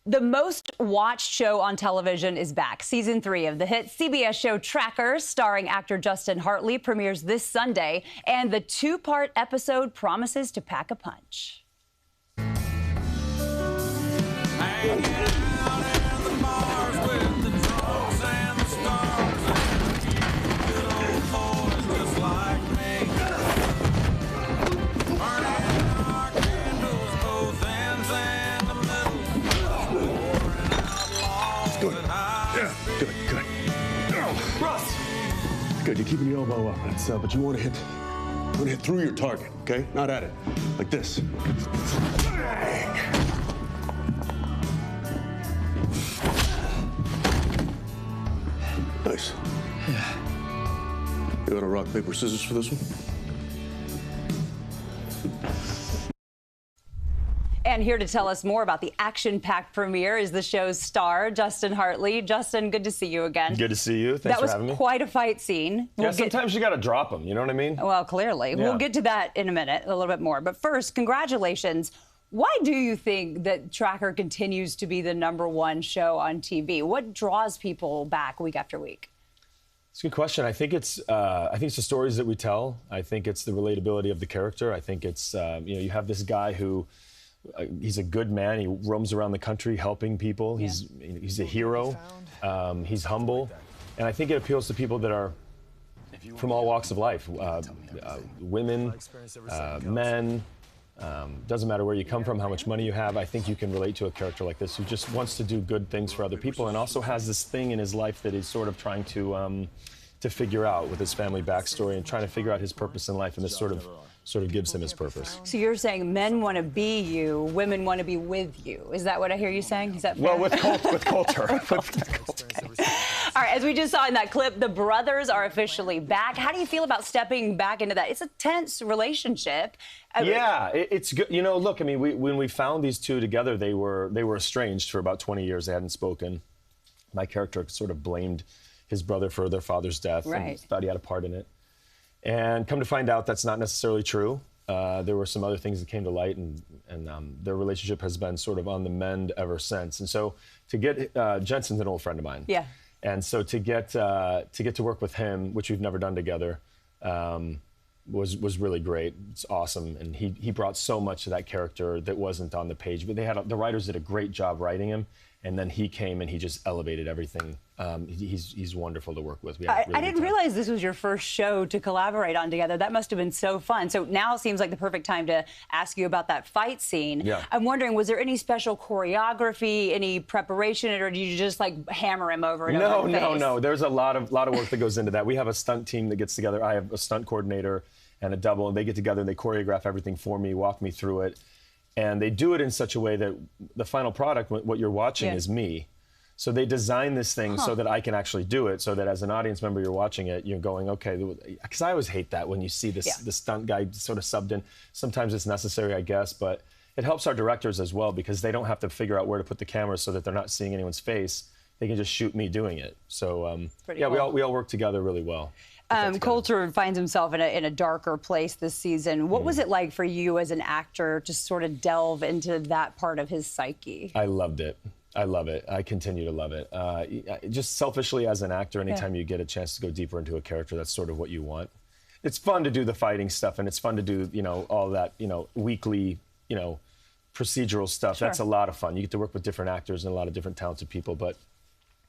The most watched show on television is back. Season 3 of the hit CBS show Tracker, starring actor Justin Hartley, premieres this Sunday, and the two-part episode promises to pack a punch. Good. Russ! Good, you're keeping the elbow up. That's, but you want to hit through your target, okay? Not at it. Like this. Nice. Yeah. You want to rock, paper, scissors for this one? And here to tell us more about the action-packed premiere is the show's star, Justin Hartley. Justin, good to see you again. Good to see you. Thanks for having me. That was quite a fight scene. Sometimes you got to drop them, you know what I mean? Well, clearly. Yeah. We'll get to that in a minute, a little bit more. But first, congratulations. Why do you think that Tracker continues to be the #1 show on TV? What draws people back week after week? It's a good question. I think it's the stories that we tell. I think it's the relatability of the character. I think it's, you have this guy who, he's a good man. He roams around the country helping people. Yeah. He's a hero. He's humble. And I think it appeals to people that are from all walks of life. Women, men, doesn't matter where you come from, how much money you have. I think you can relate to a character like this who just wants to do good things for other people and also has this thing in his life that he's sort of trying to figure out with his family backstory and trying to figure out his purpose in life, and this sort of gives him his purpose. So you're saying men want to be you, women want to be with you. Is that what I hear you saying? Is that fair? Well, with culture. Okay. All right, as we just saw in that clip, the brothers are officially back. How do you feel about stepping back into that? It's a tense relationship. Yeah, it's good. You know, look, I mean, when we found these two together, they were estranged for about 20 years. They hadn't spoken. My character sort of blamed his brother for their father's death and thought he had a part in it. And come to find out, that's not necessarily true. There were some other things that came to light, and their relationship has been sort of on the mend ever since. And so to get Jensen's an old friend of mine. Yeah. And so to get to work with him, which we've never done together, was really great. It's awesome, and he brought so much to that character that wasn't on the page. But the writers did a great job writing him, and then he came and he just elevated everything. He's wonderful to work with. I didn't realize this was your first show to collaborate on together. That must have been so fun. So now it seems like the perfect time to ask you about that fight scene. Yeah. I'm wondering, was there any special choreography, any preparation, or did you just like hammer him over and over? No. There's a lot of work that goes into that. We have a stunt team that gets together. I have a stunt coordinator and a double, and they get together and they choreograph everything for me, walk me through it. And they do it in such a way that the final product, what you're watching, is me. So they design this thing so that I can actually do it, so that as an audience member, you're watching it, you're going, okay, because I always hate that when you see the stunt guy sort of subbed in. Sometimes it's necessary, I guess, but it helps our directors as well because they don't have to figure out where to put the camera so that they're not seeing anyone's face. They can just shoot me doing it. So cool. we all work together really well. Coulter finds himself in a darker place this season. What was it like for you as an actor to sort of delve into that part of his psyche? I loved it. I love it. I continue to love it. Just selfishly as an actor, anytime you get a chance to go deeper into a character, that's sort of what you want. It's fun to do the fighting stuff, and it's fun to do, all that, weekly, procedural stuff. That's a lot of fun. You get to work with different actors and a lot of different talented people, but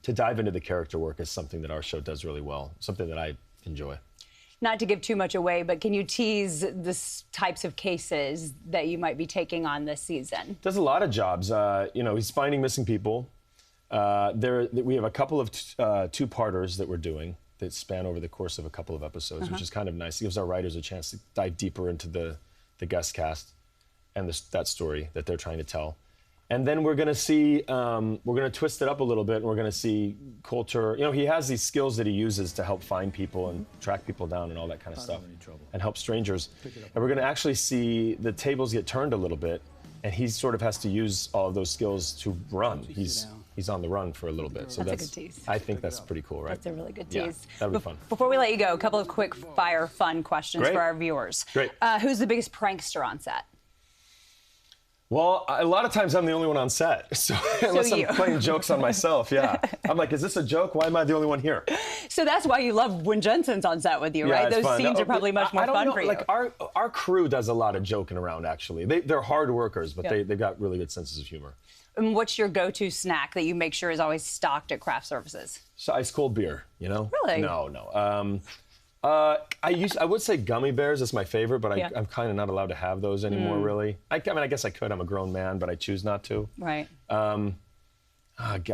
to dive into the character work is something that our show does really well, something that I enjoy. Not to give too much away, but can you tease the types of cases that you might be taking on this season? Does a lot of jobs. He's finding missing people. We have a couple of two-parters that we're doing that span over the course of a couple of episodes, which is kind of nice. It gives our writers a chance to dive deeper into the guest cast and that story that they're trying to tell. And then we're going to see, we're going to twist it up a little bit, and we're going to see Coulter. He has these skills that he uses to help find people and track people down and all that kind of stuff, and help strangers. And we're going to actually see the tables get turned a little bit, and he sort of has to use all of those skills to run. He's on the run for a little bit. So that's a good tease. I think that's pretty cool, right? That's a really good tease. Yeah, that'd be fun. Before we let you go, a couple of quick fire fun questions for our viewers. Great. Who's the biggest prankster on set? Well, a lot of times I'm the only one on set, so unless I'm playing jokes on myself, yeah. I'm like, is this a joke? Why am I the only one here? So that's why you love when Jensen's on set with you, Yeah, right? it's Those fun. scenes are probably much more I don't fun know, for you. like our crew does a lot of joking around, actually. They're hard workers, but they've got really good senses of humor. And what's your go-to snack that you make sure is always stocked at craft services? So ice cold beer, you know? Really? No. I would say gummy bears is my favorite, but I'm kind of not allowed to have those anymore, really. I mean, I guess I could. I'm a grown man, but I choose not to. Right. I'm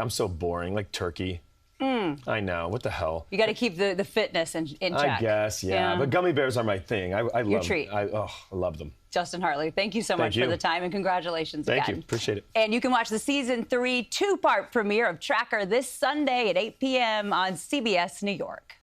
so boring, like turkey. I know. What the hell? You got to keep the fitness in check. I guess, yeah. But gummy bears are my thing. I Your love treat. I love them. Justin Hartley, thank you so much for the time, and congratulations Thank again. you. Appreciate it. And you can watch the season 3 two-part premiere of Tracker this Sunday at 8 p.m. on CBS New York.